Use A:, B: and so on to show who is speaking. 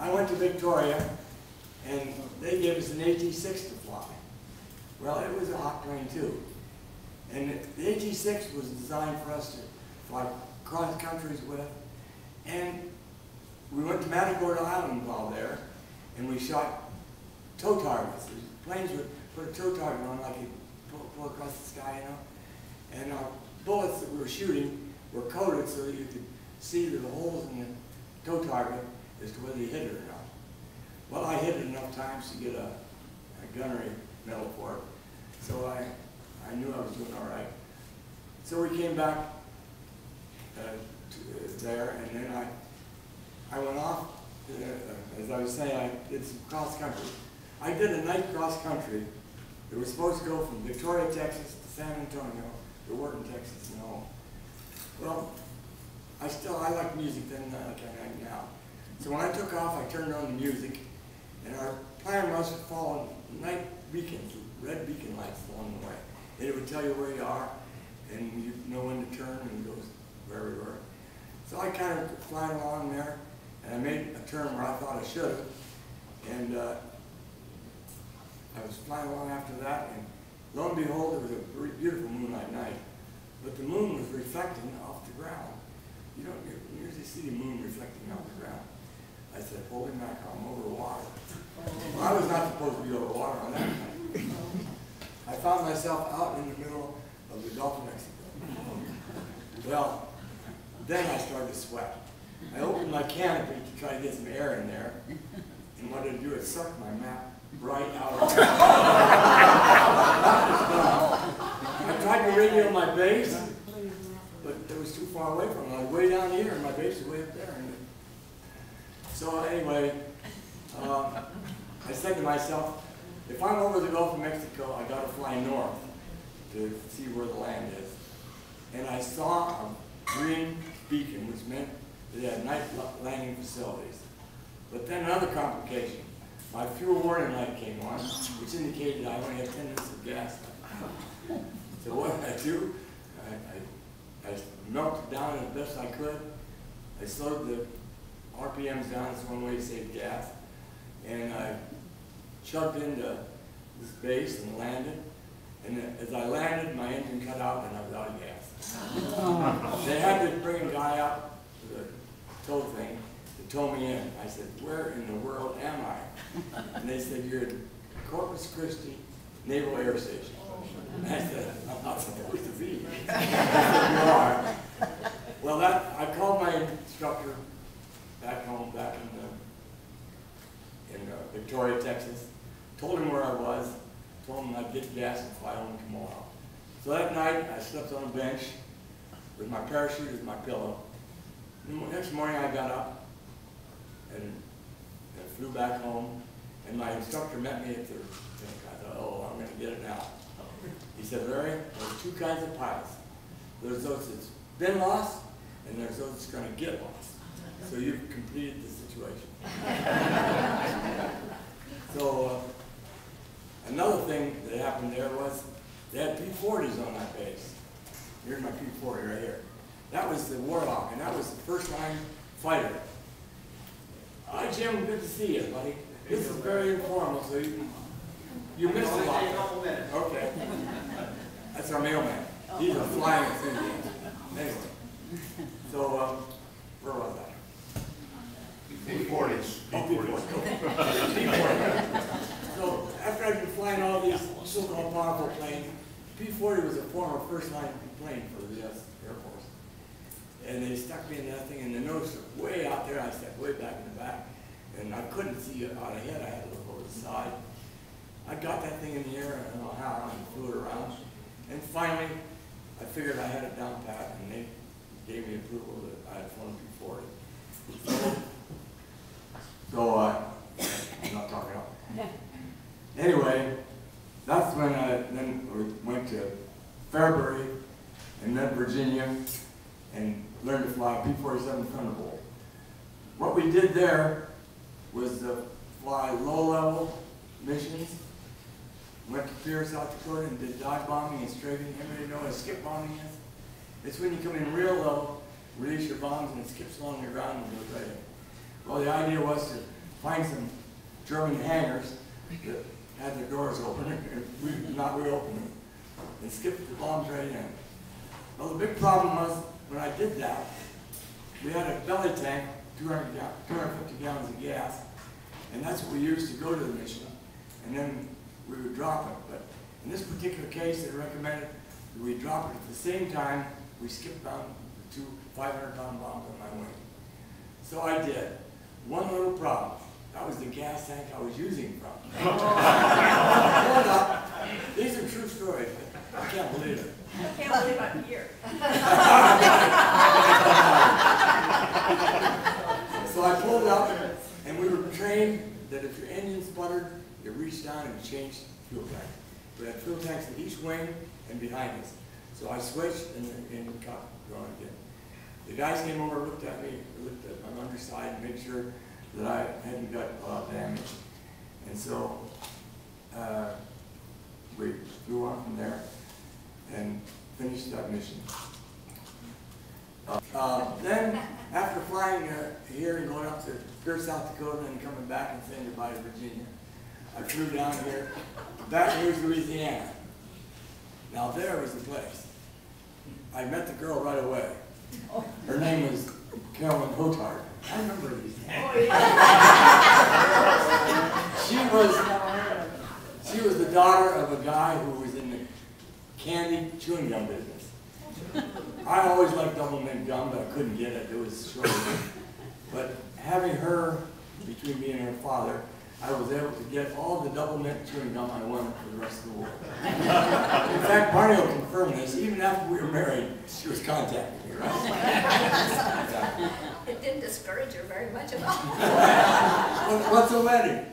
A: I went to Victoria, and they gave us an AT-6 to fly. Well, it was a hot plane too. And the AT-6 was designed for us to fly cross countries with. And we went to Matagorda Island while there, and we shot tow targets. Planes would put a tow target on like you pull across the sky, you know. And our bullets that we were shooting were coated so that you could see the holes in the tow target as to whether you hit it or not. Well, I hit it enough times to get a gunnery medal for it. So I knew I was doing all right. So we came back there, and then I went off, as I was saying, I did some cross country. I did a night cross country. It was supposed to go from Victoria, Texas to San Antonio, to Wharton, Texas, and home. Well, I like music then like I like now. So when I took off, I turned on the music, and our plan was to follow night beacons, red beacon lights along the way. And it would tell you where you are, and you know when to turn and go where we were. So I kind of flying along there, and I made a turn where I thought I should have, and I was flying along after that, and lo and behold, it was a beautiful moonlight night, but the moon was reflecting off the ground. You don't usually see the moon reflecting off the ground. I said, holy mackerel, I'm over water. Well, I was not supposed to be over water on that night. I found myself out in the middle of the Gulf of Mexico. Well, then I started to sweat. I opened my canopy to try to get some air in there, and what did it do? It sucked my map right out of it. I tried to radio my base, but it was too far away from it. I was way down here, and my base was way up there. And so anyway, I said to myself, if I'm over the Gulf of Mexico, I got to fly north to see where the land is. And I saw a green beacon, which meant they had night landing facilities. But then another complication. My fuel warning light came on, which indicated I only had 10 minutes of gas left. So what did I do? I melted down as best I could. I slowed the RPMs down. It's one way to save gas. And I chugged into this base and landed. And as I landed, my engine cut out and I was out of gas. They had to bring a guy up to the tow thing to tow me in. I said, where in the world am I? And they said, you're at Corpus Christi Naval Air Station. And I said, I'm not supposed to be. They said, you are. Well, I called my instructor back home, back in Victoria, Texas, told him where I was, told him I'd get gas and fly home tomorrow. So that night, I slept on a bench with my parachute as my pillow. The next morning, I got up and flew back home, and my instructor met me at the thing. I thought, oh, I'm going to get it now. He said, Larry, there's two kinds of pilots. There's those that's been lost, and there's those that's going to get lost. So you've completed the situation. So another thing that happened there was they had P-40s on that base. Here's my P-40 right here. That was the Warhawk, and that was the first-line fighter. Hi, Jim. Good to see you, buddy. This is very informal, so you missed a lot. Okay. That's our mailman. He's a flying enthusiast. Anyway, so where was I?
B: P-40s.
A: So after I'd been flying all these so-called powerful planes, P-40 was a former first-line plane for the U.S. Air Force. And they stuck me in that thing, and the nose was way out there. I stepped way back in the back, and I couldn't see it out ahead. I had to look over the side. I got that thing in the air, and I don't know how, and flew it around. And finally, I figured I had it down pat, and they gave me approval that I had flown P-40. So I'm not talking about. Anyway, that's when then we went to Fairbury and then Virginia and learned to fly a P-47 Thunderbolt. What we did there was fly low-level missions. Went to Pierce, South Dakota, and did dive bombing and strafing. Everybody know what skip bombing is? It's when you come in real low, release your bombs, and it skips along the ground and goes right in. Well, the idea was to find some German hangars that had their doors open, and we not reopen them, and skip the bombs right in. Well, the big problem was, when I did that, we had a belly tank, 250 gallons of gas, and that's what we used to go to the mission, and then we would drop it. But in this particular case, they recommended that we drop it at the same time we skipped down the two 500-pound bombs on my wing. So I did. One little problem. That was the gas tank I was using from. Hold up. These are true stories. I can't believe it.
B: I can't believe I'm here.
A: So I pulled up, and we were trained that if your engine sputtered, you reached down and changed fuel tank. We had fuel tanks at each wing and behind us. So I switched, and the engine kept going again. The guys came over, looked at me, looked at my underside, and made sure that I hadn't got a lot of damage. And so we flew on from there and finished that mission. Then, after flying here and going up to Pierce, South Dakota, and coming back and saying goodbye to Virginia, I flew down here to Baton Rouge, Louisiana. Now there was the place. I met the girl right away. Her name was Carolyn Hotard. I remember these names. Oh, yeah. She was the daughter of a guy who was in the candy chewing gum business. I always liked double mint gum, but I couldn't get it. It was short. But having her between me and her father, I was able to get all the double mint chewing gum I wanted for the rest of the war. In fact, Barney will confirm this. Even after we were married, she was contacting me, right?
B: It didn't discourage her very much at all.
A: What's a wedding?